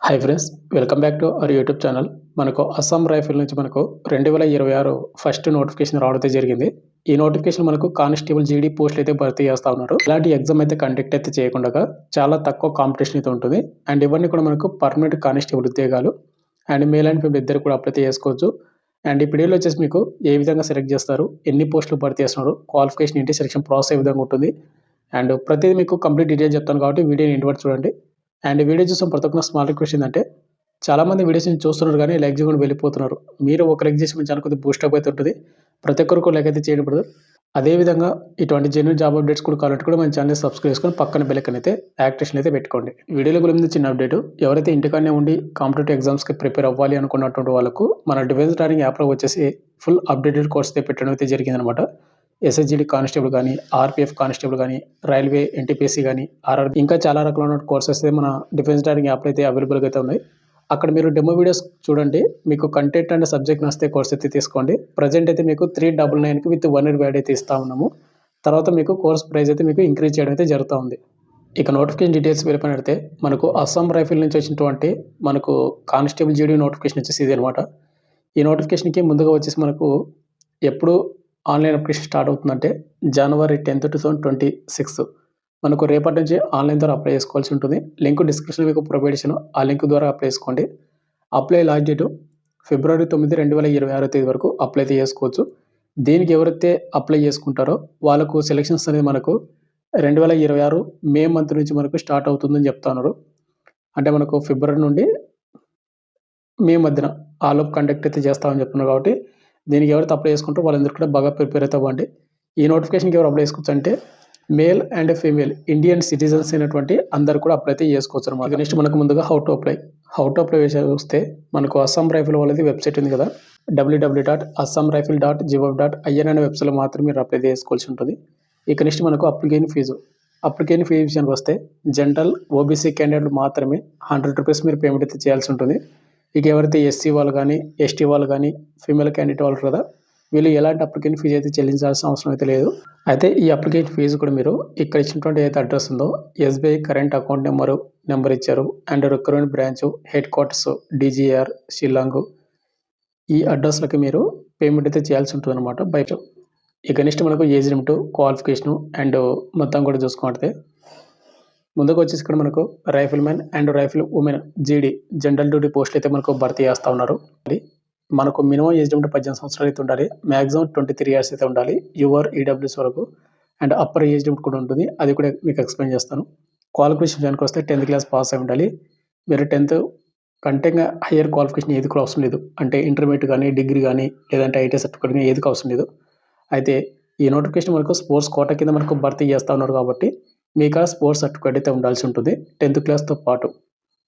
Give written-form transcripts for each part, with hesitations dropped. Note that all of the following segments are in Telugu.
Hi friends, welcome back to our YouTube channel. మనకు అస్సాం రైఫిల్ నుంచి మనకు 2026 ఫస్ట్ నోటిఫికేషన్ రావడం జరిగింది. ఈ నోటిఫికేషన్ మనకు కానిస్టేబుల్ జీడీ పోస్టులు అయితే భర్తీ చేస్తా ఉన్నారు. ఇలాంటి ఎగ్జామ్ అయితే కండక్ట్ అయితే చేయకుండా చాలా తక్కువ కాంపిటీషన్ అయితే ఉంటుంది. అండ్ ఇవన్నీ కూడా మనకు పర్మనెంట్ కానిస్టేబుల్ ఉద్యోగాలు. అండ్ మేల్ అండ్ ఫీమేల్ ఇద్దరు కూడా అప్లై చేసుకోవచ్చు. అండ్ ఈ వీడియోలో వచ్చేసి మీకు ఏ విధంగా సెలెక్ట్ చేస్తారు, ఎన్ని పోస్టులు భర్తీ చేస్తున్నారు, క్వాలిఫికేషన్ ఏంటి, సెలక్షన్ ప్రాసెస్ ఏ విధంగా ఉంటుంది, అండ్ ప్రతిదీ మీకు కంప్లీట్ డీటెయిల్స్ చెప్తాను కాబట్టి వీడియోని ఇంటి వరకు చూడండి. అండ్ వీడియో చూసిన ప్రతి ఒక్క స్మాల్ రిక్వెస్ట్ ఏంటంటే, చాలామంది వీడియోస్ని చూస్తున్నారు కానీ లైక్ చేయకుండా వెళ్ళిపోతున్నారు. మీరు ఒక లైక్ చేసి మీ ఛానల్ కొద్దిగా బూస్టప్ అయితే ఉంటుంది. ప్రతి ఒక్కరికి లైక్ అయితే చేయడం పడదు. అదేవిధంగా ఇటువంటి జెన్యూన్ జాబ్ అప్డేట్స్ కూడా కావాలంటే కూడా మన ఛానల్ సబ్స్క్రైబ్ చేసుకొని పక్కన బెల్ ఐకాన్ అయితే యాక్టివేషన్ అయితే పెట్టుకోండి. వీడియోలో గురించి చిన్న అప్డేట్, ఎవరైతే ఇంటికానే ఉండి కాంపిటేటివ్ ఎగ్జామ్స్కి ప్రిపేర్ అవ్వాలి అనుకున్నటువంటి వాళ్ళకు మన డిఫెన్స్ ట్రైనింగ్ యాప్లో వచ్చేసి ఫుల్ అప్డేటెడ్ కోర్స్ అయితే పెట్టడం అయితే జరిగిందనమాట. ఎస్ఎస్జీడీ కానిస్టేబుల్ కానీ, ఆర్పిఎఫ్ కానిస్టేబుల్ కానీ, రైల్వే ఎన్టీపీసీ కానీ, ఆర్ఆర్ ఇంకా చాలా రకాల కోర్సెస్ అయితే మన డిఫెన్స్ ట్రైనింగ్ యాప్లో అయితే అవైలబుల్గా అయితే ఉన్నాయి. అక్కడ మీరు డెమో వీడియోస్ చూడండి. మీకు కంటెంట్ అండ్ సబ్జెక్ట్ నచ్చితే కోర్స్ అయితే తీసుకోండి. ప్రజెంట్ అయితే మీకు 399కి విత్ 1 ఇయర్ వ్యాడ్ అయితే ఇస్తా ఉన్నాము. తర్వాత మీకు కోర్స్ ప్రైస్ అయితే మీకు ఇంక్రీజ్ చేయడం అయితే జరుగుతూ ఉంది. ఇక నోటిఫికేషన్ డీటెయిల్స్ వెళ్ళిపోయినట్లయితే మనకు అస్సాం రైఫిల్ నుంచి వచ్చినటువంటి మనకు కానిస్టేబుల్ జీడీ నోటిఫికేషన్ వచ్చేసి ఇది అనమాట. ఈ నోటిఫికేషన్కి ముందుగా వచ్చేసి మనకు ఎప్పుడు ఆన్లైన్ అప్లికేషన్ స్టార్ట్ అవుతుందంటే January 10th, 2026 మనకు రేపటి నుంచి ఆన్లైన్ ద్వారా అప్లై చేసుకోవాల్సి ఉంటుంది. లింక్ డిస్క్రిప్షన్లో మీకు ప్రొవైడ్ చేసాను. ఆ లింక్ ద్వారా అప్లై చేసుకోండి. అప్లై లాస్ట్ డేటు February 9, 2026 వరకు అప్లై అయితే చేసుకోవచ్చు. దీనికి ఎవరైతే అప్లై చేసుకుంటారో వాళ్ళకు సెలక్షన్స్ అనేది మనకు 2026 మే మంత్ నుంచి మనకు స్టార్ట్ అవుతుందని చెప్తా ఉన్నారు. అంటే మనకు ఫిబ్రవరి నుండి మే మధ్యన ఆలోపు కండక్ట్ అయితే చేస్తామని చెప్తున్నారు. కాబట్టి దీనికి ఎవరైతే అప్లై చేసుకుంటారో వాళ్ళందరూ కూడా బాగా ప్రిపేర్ అయితే అవ్వండి. ఈ నోటిఫికేషన్కి ఎవరు అప్లై చేసుకోవచ్చు అంటే male and female Indian citizens అయినటువంటి అందరు కూడా అప్లై అయితే చేసుకోవచ్చు అనమాట. నెక్స్ట్ మనకు ముందుగా హౌ టు అప్లై వస్తే మనకు అస్సాం రైఫిల్ వాళ్ళది వెబ్సైట్ ఉంది కదా, www.assamrifle.gov.in అనే వెబ్సైట్లో మాత్రం మీరు అప్లై చేసుకోవాల్సి ఉంటుంది. ఇక నెక్స్ట్ మనకు అప్లికేషన్ ఫీజు విషయానికి వస్తే జనరల్ ఓబీసీ క్యాండిడేట్లు మాత్రమే 100 రూపీస్ మీరు పేమెంట్ అయితే చేయాల్సి ఉంటుంది. ఇక ఎవరైతే ఎస్సీ వాళ్ళు కానీ, ఎస్టీ వాళ్ళు కానీ, ఫీమేల్ క్యాండిడేట్ వాళ్ళు కదా, వీళ్ళు ఎలాంటి అప్లికేషన్ ఫీజు అయితే చెల్లించాల్సిన అవసరం అయితే లేదు. అయితే ఈ అప్లికేషన్ ఫీజు కూడా మీరు ఇక్కడ ఇచ్చినటువంటి ఏదైతే అడ్రస్ ఉందో ఎస్బీఐ కరెంట్ అకౌంట్ నెంబర్ ఇచ్చారు and recruitment branch head quarters DGR Shillong, ఈ అడ్రస్లకి మీరు పేమెంట్ అయితే చేయాల్సి ఉంటుంది అనమాట బయట. ఇక నెక్స్ట్ మనకు ఏజ్ లిమిట్, క్వాలిఫికేషను అండ్ మొత్తం కూడా చూసుకుంటే ముందుకు వచ్చేసి ఇక్కడ మనకు rifle man and rifle women జీడీ జనరల్ డ్యూటీ పోస్టులు అయితే మనకు భర్తీ చేస్తూ ఉన్నారు. మనకు మినిమం ఏజ్ లిమిట్ 18 సంవత్సరాలు అయితే ఉండాలి. మ్యాక్సిమం 23 ఇయర్స్ అయితే ఉండాలి యువర్ ఈడబ్ల్యూఎస్ వరకు. అండ్ అప్పర్ ఏజ్ లిమిట్ కూడా ఉంటుంది, అది కూడా మీకు ఎక్స్ప్లెయిన్ చేస్తాను. క్వాలిఫికేషన్ దానికి వస్తే 10th క్లాస్ పాస్ అయి ఉండాలి. మీరు 10th కంటే హయ్యర్ క్వాలిఫికేషన్ ఏది కూడా అవసరం లేదు. అంటే ఇంటర్మీడియట్ కానీ, డిగ్రీ కానీ, లేదంటే ఐటీ సర్టిఫికేట్ కానీ ఏది అవసరం లేదు. అయితే ఈ నోటిఫికేషన్ మనకు స్పోర్ట్స్ కోటా కింద మనకు భర్తీ చేస్తూ ఉన్నారు కాబట్టి మీకు స్పోర్ట్స్ సర్టిఫికేట్ అయితే ఉండాల్సి ఉంటుంది 10th క్లాస్తో పాటు.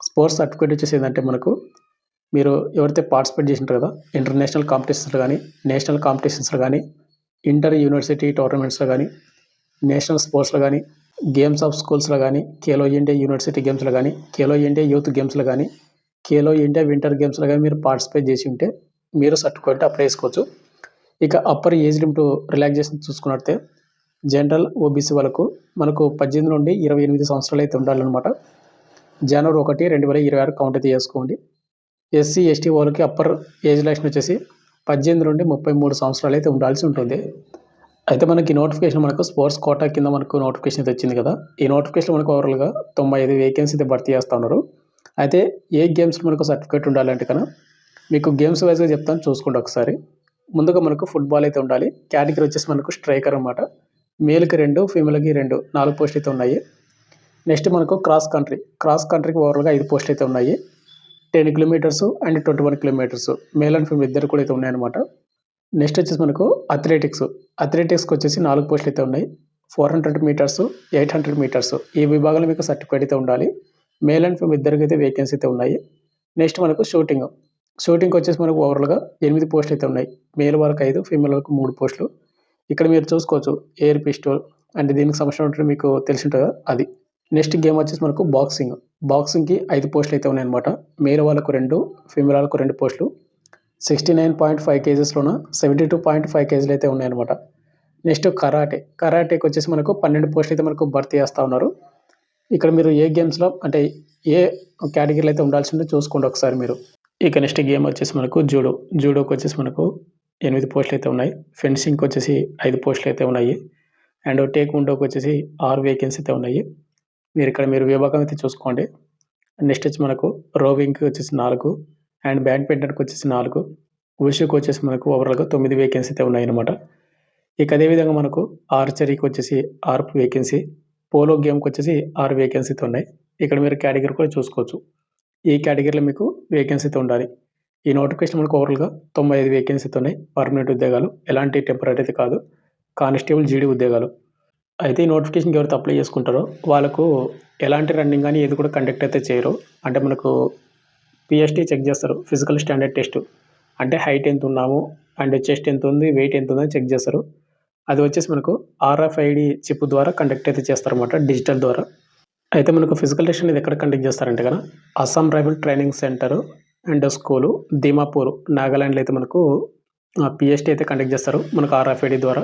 స్పోర్ట్స్ సర్టిఫికేట్ వచ్చేసి ఏంటంటే మనకు మీరు ఎవరైతే పార్టిసిపేట్ చేసింటారు కదా, ఇంటర్నేషనల్ కాంపిటీషన్స్లో కానీ, నేషనల్ కాంపిటీషన్స్లో కానీ, ఇంటర్ యూనివర్సిటీ టోర్నమెంట్స్లో కానీ, నేషనల్ స్పోర్ట్స్లో కానీ, గేమ్స్ ఆఫ్ స్కూల్స్లో కానీ, ఖేలో ఇండియా యూనివర్సిటీ గేమ్స్లో కానీ, ఖేలో ఇండియా యూత్ గేమ్స్లో కానీ, ఖేలో ఇండియా వింటర్ గేమ్స్లో కానీ మీరు పార్టిసిపేట్ చేసి ఉంటే మీరు సర్టిఫికేట్ అప్లై చేసుకోవచ్చు. ఇక అప్పర్ ఏజ్ లిమిట్ రిలాక్సేషన్ చూసుకున్నట్టే జనరల్ ఓబీసీ వాళ్ళకు మనకు 18 నుండి 28 సంవత్సరాలు అయితే ఉండాలన్నమాట. January 1, 2026 కౌంట్ అయితే చేసుకోండి. ఎస్సీ ఎస్టీ వాళ్ళకి అప్పర్ ఏజ్ రిలాక్సేషన్ వచ్చేసి 18 నుండి 33 సంవత్సరాలు అయితే ఉండాల్సి ఉంటుంది. అయితే మనకి నోటిఫికేషన్ మనకు స్పోర్ట్స్ కోటా కింద మనకు నోటిఫికేషన్ అయితే వచ్చింది కదా, ఈ నోటిఫికేషన్ మనకు ఓవరాల్గా 95 వేకెన్సీ అయితే భర్తీ చేస్తూ ఉన్నారు. అయితే ఏ గేమ్స్లో మనకు సర్టిఫికేట్ ఉండాలంటే కన్నా మీకు గేమ్స్ వైజ్గా చెప్తాను, చూసుకోండి ఒకసారి. ముందుగా మనకు ఫుట్బాల్ అయితే ఉండాలి. కేటగిరీ వచ్చేసి మనకు స్ట్రైకర్ అనమాట. మేల్కి 2, ఫీమేల్కి 2, 4 పోస్టులు అయితే ఉన్నాయి. నెక్స్ట్ మనకు క్రాస్ కంట్రీకి ఓవరాల్గా 5 పోస్టులు అయితే ఉన్నాయి. 10 kilometres and 21 kilometres male and female ఇద్దరు కూడా అయితే ఉన్నాయన్నమాట. నెక్స్ట్ వచ్చేసి మనకు అథ్లెటిక్స్కి వచ్చేసి 4 పోస్టులు అయితే ఉన్నాయి. 400 మీటర్స్, 800 మీటర్స్ ఈ విభాగంలో మీకు సర్టిఫికేట్ అయితే ఉండాలి. మేల్ అండ్ ఫీమేల్ ఇద్దరికి అయితే వేకెన్సీ అయితే ఉన్నాయి. నెక్స్ట్ మనకు షూటింగ్ వచ్చేసి మనకు ఓవరాల్గా 8 పోస్టులు అయితే ఉన్నాయి. మేల్ వాళ్ళకి 5, ఫీమేల్ వాళ్ళకి 3 పోస్టులు. ఇక్కడ మీరు చూసుకోవచ్చు ఎయిర్ పిస్టల్ అంటే దీనికి సంబంధించిన మీకు తెలిసి ఉంటుంది కదా అది. నెక్స్ట్ గేమ్ వచ్చేసి మనకు బాక్సింగ్కి 5 పోస్టులు అయితే ఉన్నాయన్నమాట. మేల్ వాళ్ళకు 2, ఫీమేల్ వాళ్ళకు 2 పోస్టులు. 69.5 కేజెస్లోన 72.5 కేజీలు అయితే ఉన్నాయన్నమాట. నెక్స్ట్ కరాటేకి వచ్చేసి మనకు 12 పోస్టులు అయితే మనకు భర్తీ చేస్తూ ఉన్నారు. ఇక్కడ మీరు ఏ గేమ్స్‌లో అంటే ఏ కేటగిరీలో అయితే ఉండాల్సిందో చూసుకోండి ఒకసారి మీరు. ఇక నెక్స్ట్ గేమ్ వచ్చేసి మనకు జూడో. జూడోకొచ్చేసి మనకు 8 పోస్టులయితే ఉన్నాయి. ఫెన్సింగ్‌కొచ్చేసి 5 పోస్టులయితే ఉన్నాయి. అండ్ టేక్‌వుండోకొచ్చేసి 6 వేకెన్సీ అయితే ఉన్నాయి. మీరు విభాగం అయితే చూసుకోండి. నెక్స్ట్ వచ్చి మనకు రోవింగ్‌కి వచ్చేసి 4 అండ్ బ్యాడ్మింటన్‌కొచ్చేసి 4 వుషుకొచ్చేసి మనకు ఓవరాల్‌గా 9 వేకెన్సీ అయితే ఉన్నాయన్నమాట. ఇక అదేవిధంగా మనకు ఆర్చరీకొచ్చేసి 6 వేకెన్సీ, పోలో గేమ్‌కొచ్చేసి 6 వేకెన్సీ అయితే ఉన్నాయి. ఇక్కడ మీరు కేటగిరీ కూడా చూసుకోవచ్చు. ఈ కేటగిరీలో మీకు వేకెన్సీ అయితే ఉండాలి. ఈ నోటిఫికేషన్ మనకు ఓవరాల్‌గా 95 వేకెన్సీ అయితే ఉన్నాయి. పర్మనెంట్ ఉద్యోగాలు. ఎలాంటి టెంపరరీ అయితే కాదు. కానిస్టేబుల్, జీడీ ఉద్యోగాలు. అయితే ఈ నోటిఫికేషన్‌కి ఎవరైతే అప్లై చేసుకుంటారో వాళ్ళకు ఎలాంటి రన్నింగ్ గాని ఏది కూడా కండక్ట్ అయితే చేయరు. అంటే మనకు పీఎస్టీ చెక్ చేస్తారు. Physical standard test. అంటే హైట్ ఎంత ఉన్నాము అండ్ చెస్ట్ ఎంత ఉంది, వెయిట్ ఎంత ఉందని చెక్ చేస్తారు. అది వచ్చేసి మనకు ఆర్ఎఫ్ఐడి చిప్ ద్వారా కండక్ట్ అయితే చేస్తారన్నమాట డిజిటల్ ద్వారా. అయితే మనకు ఫిజికల్ టెస్ట్ అనేది ఎక్కడ కండక్ట్ చేస్తారంటే గన Assam rifle training centre and school Dimapur, నాగాలాండ్‌లో అయితే మనకు పీఎస్టీ అయితే కండక్ట్ చేస్తారు. మనకు ఆర్ఎఫ్ఐడి ద్వారా.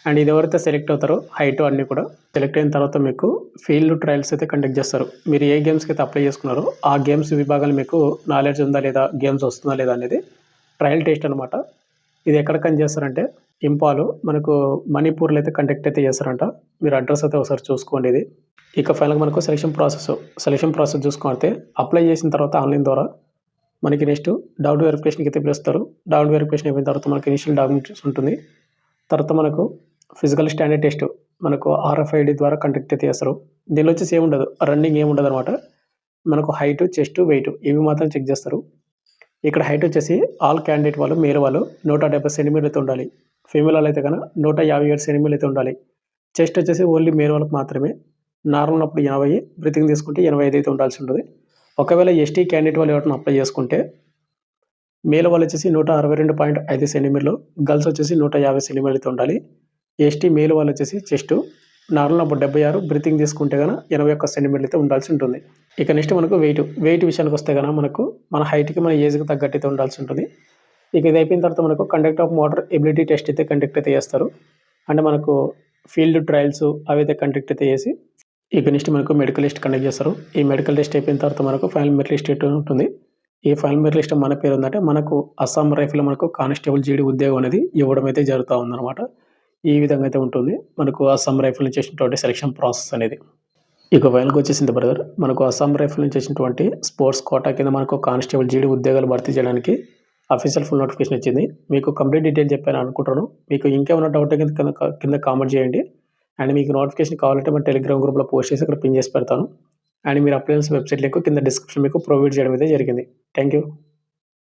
అండ్ ఇది ఎవరైతే సెలెక్ట్ అవుతారో హైట్ అన్నీ కూడా సెలెక్ట్ అయిన తర్వాత మీకు ఫీల్డ్ ట్రయల్స్ అయితే కండక్ట్ చేస్తారు. మీరు ఏ గేమ్స్‌కి అయితే అప్లై చేసుకున్నారో ఆ గేమ్స్ విభాగాలు మీకు నాలెడ్జ్ ఉందా లేదా, గేమ్స్ వస్తుందా లేదా అనేది ట్రయల్ టెస్ట్ అనమాట. ఇది ఎక్కడ కండక్ట్ చేస్తారంటే ఇంపాల్ మనకు మణిపూర్‌లో అయితే కండక్ట్ అయితే చేస్తారంట. మీరు అడ్రస్ అయితే ఒకసారి చూసుకోండి ఇది. ఇక ఫైనల్‌గా మనకు సెలక్షన్ ప్రాసెస్ చూసుకుంటే అప్లై చేసిన తర్వాత ఆన్లైన్ ద్వారా మనకి నెక్స్ట్ డౌట్ వెరిఫికేషన్‌కి అయితే పిలుస్తారు. డౌట్ వెరిఫికేషన్ అయిపోయిన తర్వాత మనకి ఇనిషియల్ డాక్యుమెంట్స్ ఉంటుంది. తర్వాత మనకు ఫిజికల్ స్టాండర్డ్ టెస్ట్ మనకు ఆర్ఎఫ్ఐడి ద్వారా కండక్ట్ అయితే చేస్తారు. దీనిలో వచ్చేసి ఏముండదు, రన్నింగ్ ఏముండదనమాట. మనకు హైట్, చెస్ట్, వెయిట్ ఇవి మాత్రం చెక్ చేస్తారు. ఇక్కడ హైట్ వచ్చేసి ఆల్ క్యాండిడేట్ వాళ్ళు మేల్ వాళ్ళు 170 సెంటీమీటర్లు అయితే ఉండాలి. ఫీమేల్ వాళ్ళు అయితే కనుక 157 సెంటీమీటర్లు అయితే ఉండాలి. చెస్ట్ వచ్చేసి ఓన్లీ మేల్ వాళ్ళకి మాత్రమే. నార్మల్ ఉన్నప్పుడు 80, బ్రీతింగ్ తీసుకుంటే 85 అయితే ఉండాల్సి ఉంటుంది. ఒకవేళ ఎస్టీ క్యాండిడేట్ వాళ్ళు ఎవరైనా అప్లై చేసుకుంటే మేల్ వాళ్ళు వచ్చేసి 162.5 సెంటీమీటర్లు, గర్ల్స్ వచ్చేసి 150 సెంటీమీటర్లు అయితే ఉండాలి. ఎస్టీ మేల్ వాళ్ళు వచ్చేసి చెస్ట్ నార్మల్ ఉన్నప్పుడు 76, బ్రీతింగ్ తీసుకుంటే కనుక 81 సెంటీమీటర్లు అయితే ఉండాల్సి ఉంటుంది. ఇక నెక్స్ట్ మనకు వెయిట్ విషయానికి వస్తే కనుక మనకు మన హైట్‌కి, మన ఏజ్‌కి తగ్గట్టు అయితే ఉండాల్సి ఉంటుంది. ఇక ఇది అయిపోయిన తర్వాత మనకు conduct of motor ability test అయితే కండక్ట్ అయితే చేస్తారు. అంటే మనకు ఫీల్డ్ ట్రయల్స్ అవి అయితే కండక్ట్ అయితే చేసి ఇక నెక్స్ట్ మనకు మెడికల్ టెస్ట్ కండక్ట్ చేస్తారు. ఈ మెడికల్ టెస్ట్ అయిపోయిన తర్వాత మనకు ఫైనల్ మెరిట్ లిస్ట్ అయితే ఉంటుంది. ఈ ఫైనల్ మెరిట్ లిస్ట్ మన పేరు ఉందంటే మనకు అస్సాం రైఫిల్‌లో మనకు కానిస్టేబుల్, జీడీ ఉద్యోగం అనేది ఇవ్వడం అయితే జరుగుతూ ఉందన్నమాట. ఈ విధంగా అయితే ఉంటుంది మనకు అస్సాం రైఫిల్ నుంచి చేసినటువంటి సెలక్షన్ ప్రాసెస్ అనేది. ఇక ఫైనల్‌గా వచ్చేసింది బ్రదర్. మనకు అస్సాం రైఫిల్ నుంచి చేసినటువంటి స్పోర్ట్స్ కోటా కింద మనకు కానిస్టేబుల్, జీడీ ఉద్యోగాలు భర్తీ చేయడానికి అఫీషియల్ ఫుల్ నోటిఫికేషన్ వచ్చింది. మీకు కంప్లీట్ డీటెయిల్ చెప్పాను అనుకుంటాను. మీకు ఇంకేమైనా డౌట్ కింద కామెంట్ చేయండి. అండ్ మీకు నోటిఫికేషన్ కావాలంటే మన టెలిగ్రామ్ గ్రూప్‌లో పోస్ట్ చేసి అక్కడ పిన్ చేసి పెడతాను. అండ్ మీరు అప్లై చేసిన వెబ్సైట్ లింక్ కింద డిస్క్రిప్షన్ మీకు ప్రొవైడ్ చేయడం అయితే జరిగింది. Thank you.